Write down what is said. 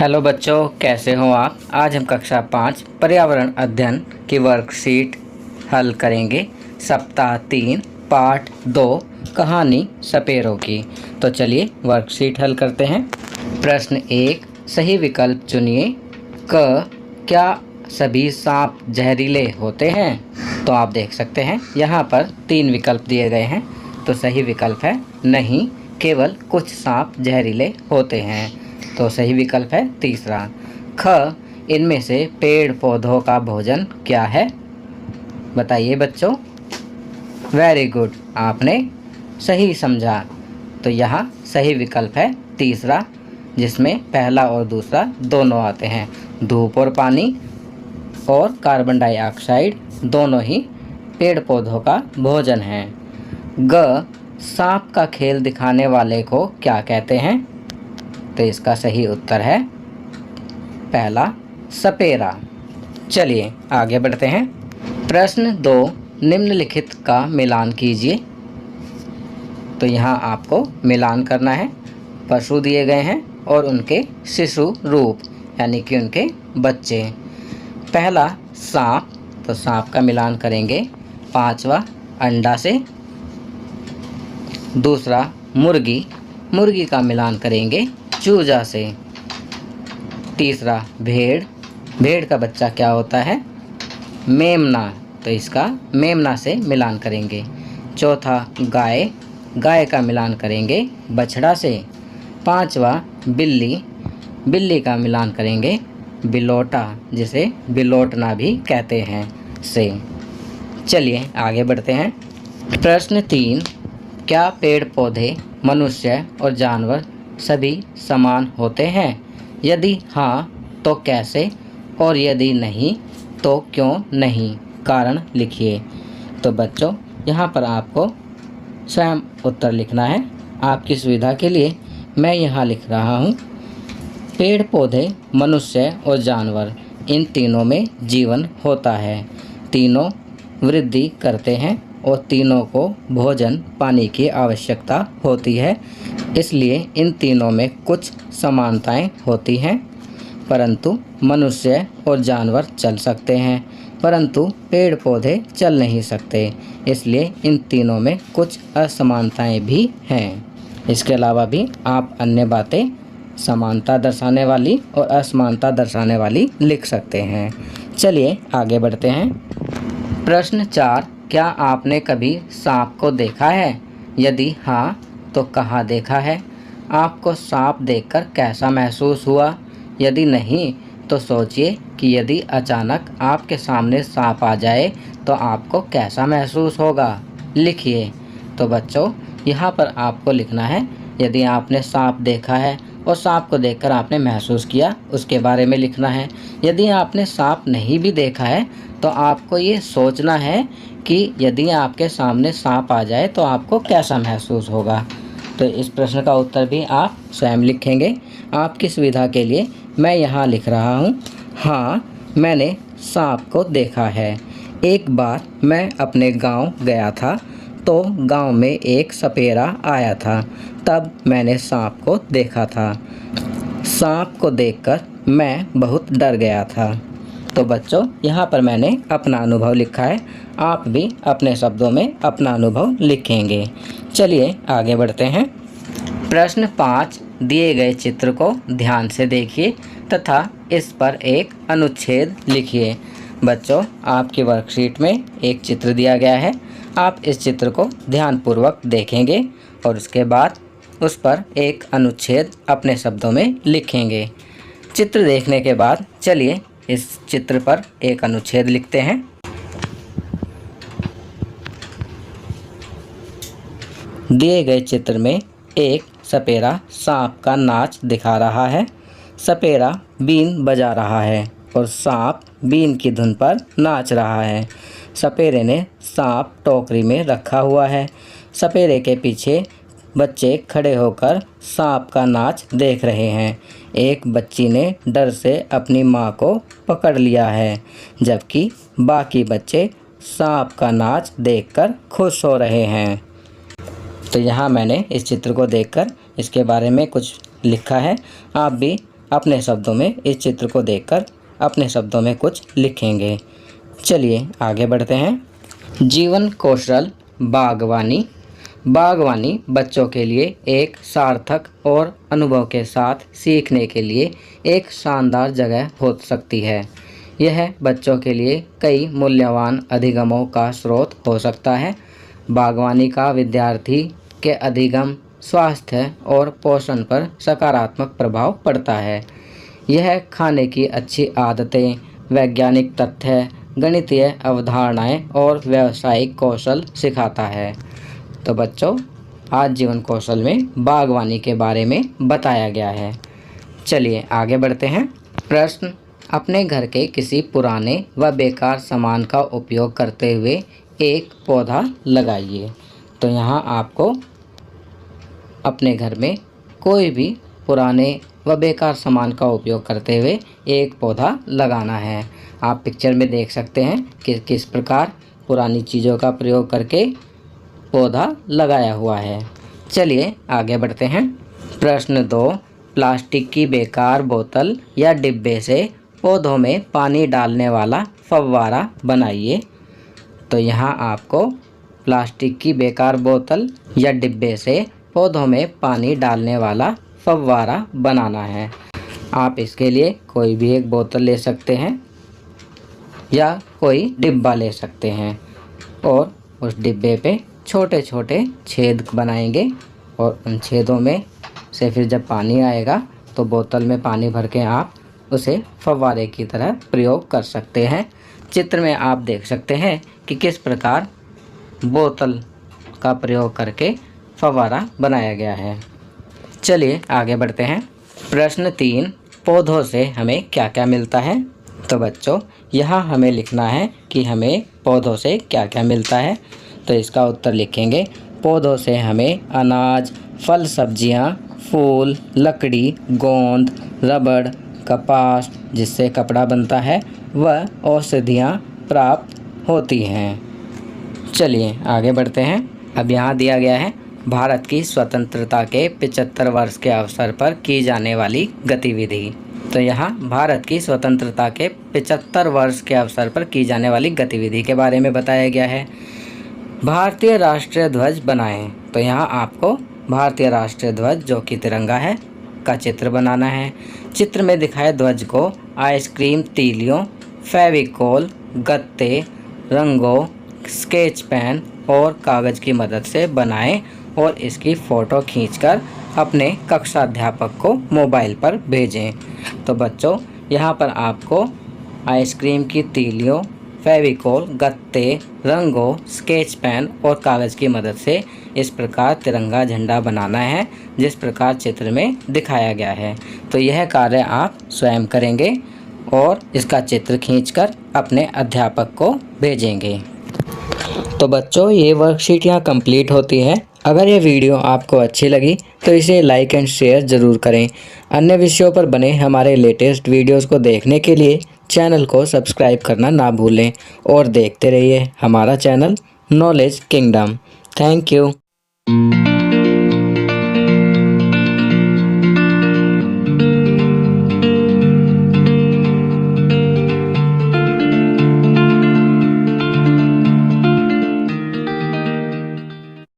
Hello बच्चों, कैसे हो आप। आज हम कक्षा 5 पर्यावरण अध्ययन की वर्कशीट हल करेंगे। सप्ताह 3 पाठ 2 कहानी सपेरों की। तो चलिए वर्कशीट हल करते हैं। प्रश्न 1, सही विकल्प चुनिए। क, क्या सभी सांप जहरीले होते हैं? तो आप देख सकते हैं यहाँ पर 3 विकल्प दिए गए हैं। तो सही विकल्प है नहीं, केवल कुछ सांप जहरीले होते हैं। तो सही विकल्प है तीसरा। ख, इनमें से पेड़ पौधों का भोजन क्या है? बताइए बच्चों। वेरी गुड, आपने सही समझा। तो यहाँ सही विकल्प है तीसरा, जिसमें पहला और दूसरा दोनों आते हैं। धूप और पानी और कार्बन डाइऑक्साइड दोनों ही पेड़ पौधों का भोजन है। ग, सांप का खेल दिखाने वाले को क्या कहते हैं? तो इसका सही उत्तर है पहला, सपेरा। चलिए आगे बढ़ते हैं। प्रश्न 2, निम्नलिखित का मिलान कीजिए। तो यहाँ आपको मिलान करना है। पशु दिए गए हैं और उनके शिशु रूप यानी कि उनके बच्चे। पहला सांप, तो सांप का मिलान करेंगे 5वां अंडा से। दूसरा मुर्गी, मुर्गी का मिलान करेंगे चूजा से। तीसरा भेड़, भेड़ का बच्चा क्या होता है? मेमना, तो इसका मेमना से मिलान करेंगे। चौथा गाय, गाय का मिलान करेंगे बछड़ा से। 5वां बिल्ली, बिल्ली का मिलान करेंगे बिलोटा, जिसे बिलोटना भी कहते हैं से। चलिए आगे बढ़ते हैं। प्रश्न 3, क्या पेड़ पौधे, मनुष्य और जानवर सभी समान होते हैं? यदि हाँ तो कैसे, और यदि नहीं तो क्यों नहीं? कारण लिखिए। तो बच्चों यहाँ पर आपको स्वयं उत्तर लिखना है। आपकी सुविधा के लिए मैं यहाँ लिख रहा हूँ। पेड़ पौधे, मनुष्य और जानवर, इन तीनों में जीवन होता है। तीनों वृद्धि करते हैं और तीनों को भोजन पानी की आवश्यकता होती है। इसलिए इन तीनों में कुछ समानताएं होती हैं। परंतु मनुष्य और जानवर चल सकते हैं, परंतु पेड़ पौधे चल नहीं सकते। इसलिए इन तीनों में कुछ असमानताएं भी हैं। इसके अलावा भी आप अन्य बातें समानता दर्शाने वाली और असमानता दर्शाने वाली लिख सकते हैं। चलिए आगे बढ़ते हैं। प्रश्न 4, क्या आपने कभी सांप को देखा है? यदि हाँ तो कहाँ देखा है? आपको सांप देखकर कैसा महसूस हुआ? यदि नहीं तो सोचिए कि यदि अचानक आपके सामने सांप आ जाए तो आपको कैसा महसूस होगा। लिखिए। तो बच्चों यहाँ पर आपको लिखना है, यदि आपने सांप देखा है और सांप को देखकर आपने महसूस किया, उसके बारे में लिखना है। यदि आपने सांप नहीं भी देखा है तो आपको ये सोचना है कि यदि आपके सामने सांप आ जाए तो आपको कैसा महसूस होगा। तो इस प्रश्न का उत्तर भी आप स्वयं लिखेंगे। आपकी सुविधा के लिए मैं यहाँ लिख रहा हूँ, हाँ मैंने सांप को देखा है। एक बार मैं अपने गांव गया था तो गांव में एक सपेरा आया था, तब मैंने सांप को देखा था। सांप को देखकर मैं बहुत डर गया था। तो बच्चों यहाँ पर मैंने अपना अनुभव लिखा है। आप भी अपने शब्दों में अपना अनुभव लिखेंगे। चलिए आगे बढ़ते हैं। प्रश्न 5, दिए गए चित्र को ध्यान से देखिए तथा इस पर एक अनुच्छेद लिखिए। बच्चों आपकी वर्कशीट में एक चित्र दिया गया है। आप इस चित्र को ध्यानपूर्वक देखेंगे और उसके बाद उस पर एक अनुच्छेद अपने शब्दों में लिखेंगे। चित्र देखने के बाद चलिए इस चित्र पर एक अनुच्छेद लिखते हैं। दिए गए चित्र में एक सपेरा सांप का नाच दिखा रहा है। सपेरा बीन बजा रहा है और सांप बीन की धुन पर नाच रहा है। सपेरे ने सांप टोकरी में रखा हुआ है। सपेरे के पीछे बच्चे खड़े होकर सांप का नाच देख रहे हैं। एक बच्ची ने डर से अपनी माँ को पकड़ लिया है, जबकि बाकी बच्चे सांप का नाच देखकर खुश हो रहे हैं। तो यहाँ मैंने इस चित्र को देखकर इसके बारे में कुछ लिखा है। आप भी अपने शब्दों में इस चित्र को देखकर अपने शब्दों में कुछ लिखेंगे। चलिए आगे बढ़ते हैं। जीवन कौशल बागवानी। बागवानी बच्चों के लिए एक सार्थक और अनुभव के साथ सीखने के लिए एक शानदार जगह हो सकती है। यह बच्चों के लिए कई मूल्यवान अधिगमों का स्रोत हो सकता है। बागवानी का विद्यार्थी के अधिगम, स्वास्थ्य और पोषण पर सकारात्मक प्रभाव पड़ता है। यह खाने की अच्छी आदतें, वैज्ञानिक तथ्य, गणितीय अवधारणाएं और व्यावसायिक कौशल सिखाता है। तो बच्चों, आज जीवन कौशल में बागवानी के बारे में बताया गया है। चलिए आगे बढ़ते हैं। प्रश्न, अपने घर के किसी पुराने व बेकार सामान का उपयोग करते हुए एक पौधा लगाइए। तो यहाँ आपको अपने घर में कोई भी पुराने व बेकार सामान का उपयोग करते हुए एक पौधा लगाना है। आप पिक्चर में देख सकते हैं कि किस प्रकार पुरानी चीज़ों का प्रयोग करके पौधा लगाया हुआ है। चलिए आगे बढ़ते हैं। प्रश्न 2, प्लास्टिक की बेकार बोतल या डिब्बे से पौधों में पानी डालने वाला फव्वारा बनाइए। तो यहाँ आपको प्लास्टिक की बेकार बोतल या डिब्बे से पौधों में पानी डालने वाला फव्वारा बनाना है। आप इसके लिए कोई भी एक बोतल ले सकते हैं या कोई डिब्बा ले सकते हैं और उस डिब्बे पे छोटे छोटे छेद बनाएंगे और उन छेदों में से फिर जब पानी आएगा तो बोतल में पानी भर के आप उसे फव्वारे की तरह प्रयोग कर सकते हैं। चित्र में आप देख सकते हैं कि किस प्रकार बोतल का प्रयोग करके फव्वारा बनाया गया है। चलिए आगे बढ़ते हैं। प्रश्न 3, पौधों से हमें क्या क्या मिलता है। तो बच्चों, यहाँ हमें लिखना है कि हमें पौधों से क्या क्या मिलता है। तो इसका उत्तर लिखेंगे, पौधों से हमें अनाज, फल, सब्जियाँ, फूल, लकड़ी, गोंद, रबड़, कपास जिससे कपड़ा बनता है व औषधियाँ प्राप्त होती हैं। चलिए आगे बढ़ते हैं। अब यहाँ दिया गया है भारत की स्वतंत्रता के 75 वर्ष के अवसर पर की जाने वाली गतिविधि। तो यहाँ भारत की स्वतंत्रता के 75 वर्ष के अवसर पर की जाने वाली गतिविधि के बारे में बताया गया है। भारतीय राष्ट्रीय ध्वज बनाएं। तो यहाँ आपको भारतीय राष्ट्रीय ध्वज जो कि तिरंगा है का चित्र बनाना है। चित्र में दिखाए ध्वज को आइसक्रीम तीलियों, फेविकोल, गत्ते, रंगों, स्केच पेन और कागज़ की मदद से बनाएं और इसकी फ़ोटो खींचकर अपने कक्षा अध्यापक को मोबाइल पर भेजें। तो बच्चों, यहाँ पर आपको आइसक्रीम की तीलियों, फेविकोल, गत्ते, रंगों, स्केच पेन और कागज़ की मदद से इस प्रकार तिरंगा झंडा बनाना है जिस प्रकार चित्र में दिखाया गया है। तो यह कार्य आप स्वयं करेंगे और इसका चित्र खींचकर अपने अध्यापक को भेजेंगे। तो बच्चों, ये वर्कशीट यहाँ कंप्लीट होती है। अगर ये वीडियो आपको अच्छी लगी तो इसे लाइक एंड शेयर ज़रूर करें। अन्य विषयों पर बने हमारे लेटेस्ट वीडियोस को देखने के लिए चैनल को सब्सक्राइब करना ना भूलें और देखते रहिए हमारा channel knowledge kingdom. Thank you.